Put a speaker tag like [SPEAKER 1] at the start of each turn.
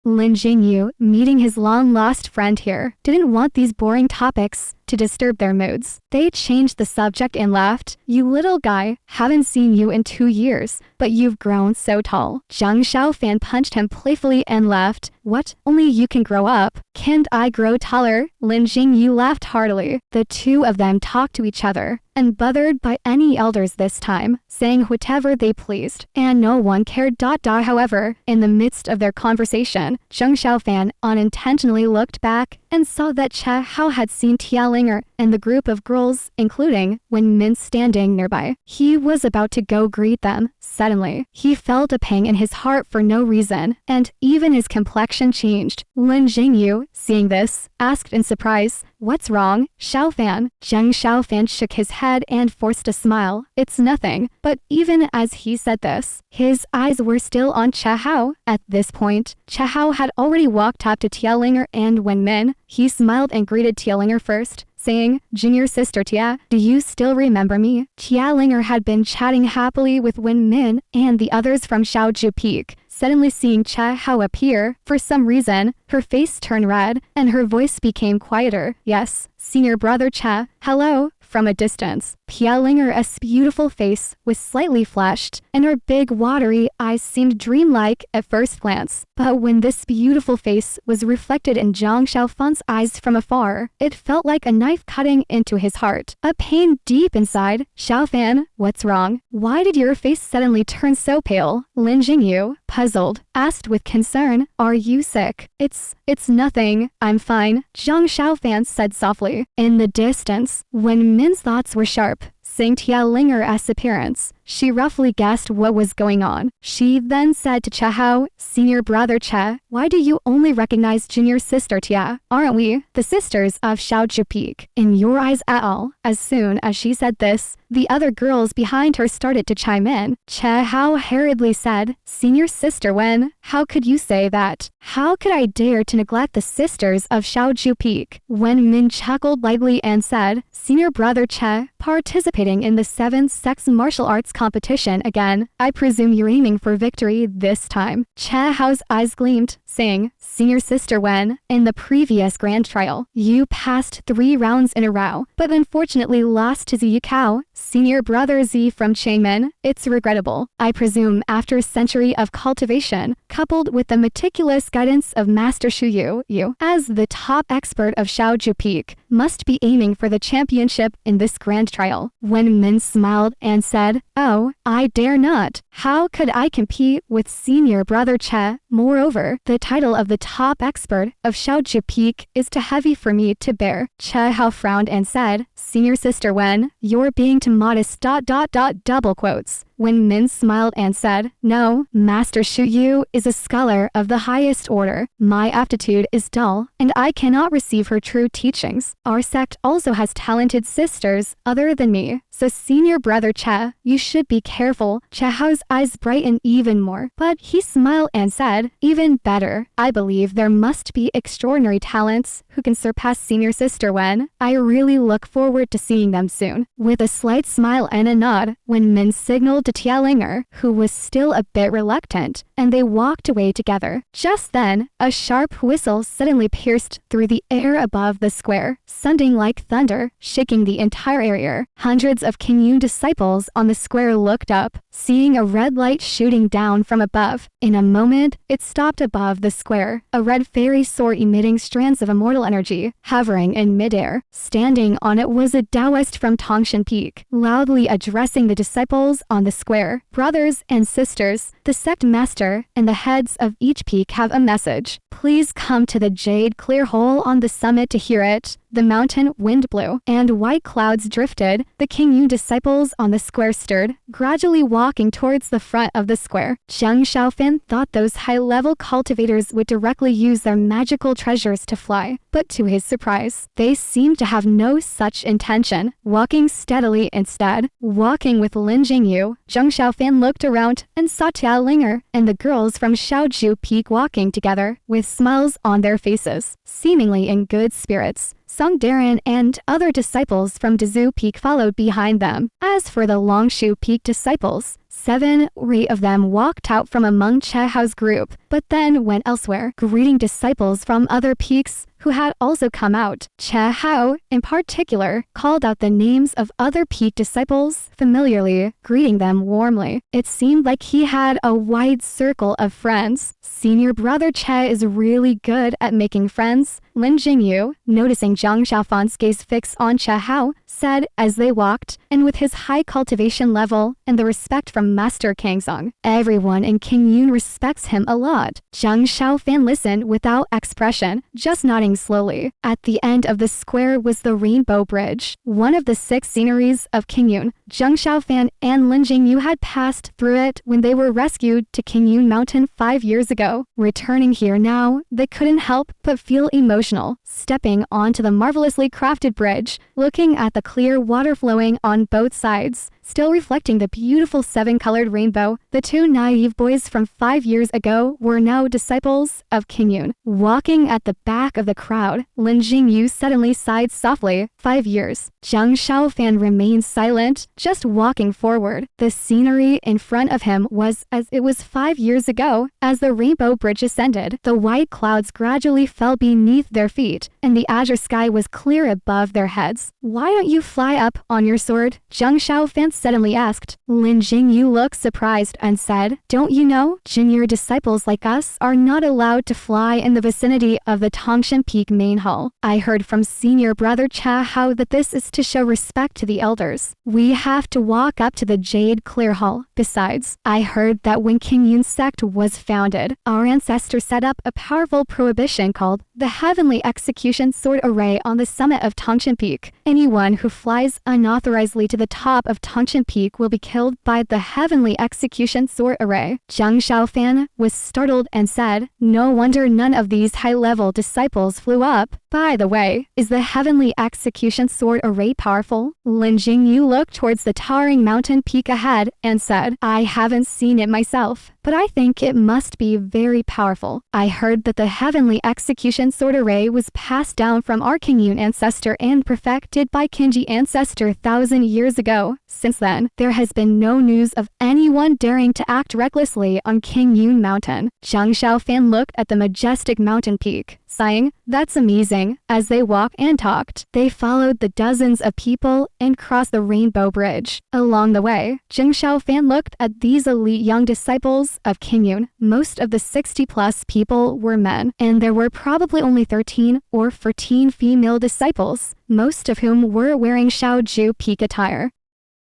[SPEAKER 1] Lin Jingyu, meeting his long-lost friend here, didn't want these boring topics to disturb their moods. They changed the subject and laughed. "You little guy, haven't seen you in 2 years, but you've grown so tall." Zhang Xiaofan punched him playfully and laughed. "What? Only you can grow up. Can't I grow taller?" Lin Jingyu laughed heartily. The two of them talked to each other, unbothered by any elders this time, saying whatever they pleased, and no one cared. However, in the midst of their conversation, Zhang Xiaofan unintentionally looked back and saw that Che Hao had seen Tianlinger and the group of girls, including Wen Min, standing nearby. He was about to go greet them. Suddenly, he felt a pang in his heart for no reason, and even his complexion changed. Lin Jingyu, seeing this, asked in surprise, "What's wrong, Xiaofan?" Zhang Xiaofan shook his head and forced a smile. "It's nothing." But even as he said this, his eyes were still on Che Hao. At this point, Che Hao had already walked up to Tianlinger and Wen Min. He smiled and greeted Tianlinger first, saying, "Junior sister Tia, do you still remember me?" Tianlinger had been chatting happily with Wen Min and the others from Shaoju Peak. Suddenly seeing Che Hao appear, for some reason, her face turned red, and her voice became quieter. "Yes, senior brother Che, hello." From a distance, Tianlinger's beautiful face was slightly flushed, and her big watery eyes seemed dreamlike at first glance. But when this beautiful face was reflected in Zhang Xiaofan's eyes from afar, it felt like a knife cutting into his heart. A pain deep inside. "Xiaofan, what's wrong? Why did your face suddenly turn so pale?" Lin Jingyu, puzzled, asked with concern, "Are you sick?" It's nothing, I'm fine," Zhang Xiaofan said softly. In the distance, when Min's thoughts were sharp, seeing Tianlinger's appearance, she roughly guessed what was going on. She then said to Che Hao, "Senior brother Che, why do you only recognize junior sister Tia? Aren't we the sisters of Shaoju Peak in your eyes at all?" As soon as she said this, the other girls behind her started to chime in. Che Hao hurriedly said, "Senior sister Wen, how could you say that? How could I dare to neglect the sisters of Shaoju Peak?" Wen Min chuckled lightly and said, "Senior brother Che, participating in the 7th sex martial arts competition again. I presume you're aiming for victory this time." Che Hao's eyes gleamed, saying, "Senior sister Wen, in the previous grand trial, you passed 3 rounds in a row, but unfortunately lost to Ziyu Kao, senior brother Z from Changmen. It's regrettable. I presume after a century of cultivation, coupled with the meticulous guidance of Master Shu Yu, you, as the top expert of Shaoju Peak, must be aiming for the championship in this grand trial." Wen Min smiled and said, "Oh, I dare not. How could I compete with senior brother Che? Moreover, the title of the top expert of Shaoju Peak is too heavy for me to bear." Che Hao frowned and said, "Senior sister Wen, you're being too modest. Double quotes." Wen Min smiled and said, "No, Master Shu Yu is a scholar of the highest order. My aptitude is dull, and I cannot receive her true teachings. Our sect also has talented sisters other than me, so senior brother Che, you should be careful." Che Hao's eyes brightened even more, but he smiled and said, "Even better. I believe there must be extraordinary talents who can surpass senior sister Wen. I really look forward to seeing them soon." With a slight smile and a nod, Wen Min signaled to Tianlinger, who was still a bit reluctant, and they walked away together. Just then, a sharp whistle suddenly pierced through the air above the square, sounding like thunder, shaking the entire area. Hundreds of Qingyun disciples on the square looked up, seeing a red light shooting down from above. In a moment, it stopped above the square, a red fairy sword emitting strands of immortal energy, hovering in midair. Standing on it was a Taoist from Tongshan Peak, loudly addressing the disciples on the square. "Brothers and sisters, the sect master and the heads of each peak have a message. Please come to the Jade clear hole on the summit to hear it." The mountain wind blew, and white clouds drifted. The Qingyun disciples on the square stirred, gradually walking towards the front of the square. Zhang Xiaofan thought those high-level cultivators would directly use their magical treasures to fly, but to his surprise, they seemed to have no such intention, walking steadily instead. Walking with Lin Jingyu, Zhang Xiaofan looked around and saw Tianlinger and the girls from Shaoju Peak walking together, with smiles on their faces, seemingly in good spirits. Song Darren and other disciples from Dezhou Peak followed behind them. As for the Longshu Peak disciples, 7 or 8 of them walked out from among Chehao's group, but then went elsewhere, greeting disciples from other peaks who had also come out. Chehao, in particular, called out the names of other peak disciples familiarly, greeting them warmly. It seemed like he had a wide circle of friends. Senior brother Che is really good at making friends, Lin Jingyu, noticing Zhang Xiaofan's gaze fix on Chehao, said as they walked, and with his high cultivation level and the respect from Master Kangzong, everyone in Qingyun respects him a lot. Zhang Xiaofan listened without expression, just nodding slowly. At the end of the square was the Rainbow Bridge, one of the 6 sceneries of Qingyun. Zhang Xiaofan and Lin Jingyu had passed through it when they were rescued to Qingyun Mountain 5 years ago. Returning here now, they couldn't help but feel emotional, stepping onto the marvelously crafted bridge, looking at the clear water flowing on both sides, still reflecting the beautiful 7-colored rainbow. The 2 naive boys from 5 years ago were now disciples of Qingyun. Walking at the back of the crowd, Lin Jingyu suddenly sighed softly. 5 years. Zhang Xiaofan remained silent, just walking forward. The scenery in front of him was as it was 5 years ago. As the rainbow bridge ascended, the white clouds gradually fell beneath their feet, and the azure sky was clear above their heads. Why don't you fly up on your sword? Zhang Xiaofan suddenly asked. Lin Jingyu looked surprised and said, don't you know, junior disciples like us are not allowed to fly in the vicinity of the Tongshan Peak main hall. I heard from senior brother Chehao that this is to show respect to the elders. We have to walk up to the Jade Clear Hall. Besides, I heard that when Qingyun Sect was founded, our ancestors set up a powerful prohibition called the Heavenly Execution Sword Array on the summit of Tongshan Peak. Anyone who flies unauthorizedly to the top of Tongshan Peak will be killed by the Heavenly Execution Sword Array. Zhang Xiaofan was startled and said, no wonder none of these high-level disciples flew up. By the way, is the Heavenly Execution Sword Array powerful? Lin Jingyu looked towards the towering mountain peak ahead and said, I haven't seen it myself, but I think it must be very powerful. I heard that the Heavenly Execution Sword Array was passed down from our Qingyun ancestor and perfected by Qinji ancestor 1,000 years ago. Since then, there has been no news of anyone daring to act recklessly on Qingyun Mountain. Zhang Xiaofan looked at the majestic mountain peak, sighing, that's amazing. As they walked and talked, they followed the dozens of people and crossed the Rainbow Bridge. Along the way, Zhang Xiaofan looked at these elite young disciples of Qingyun. Most of the 60-plus people were men, and there were probably only 13 or 14 female disciples, most of whom were wearing Shaoju peak attire.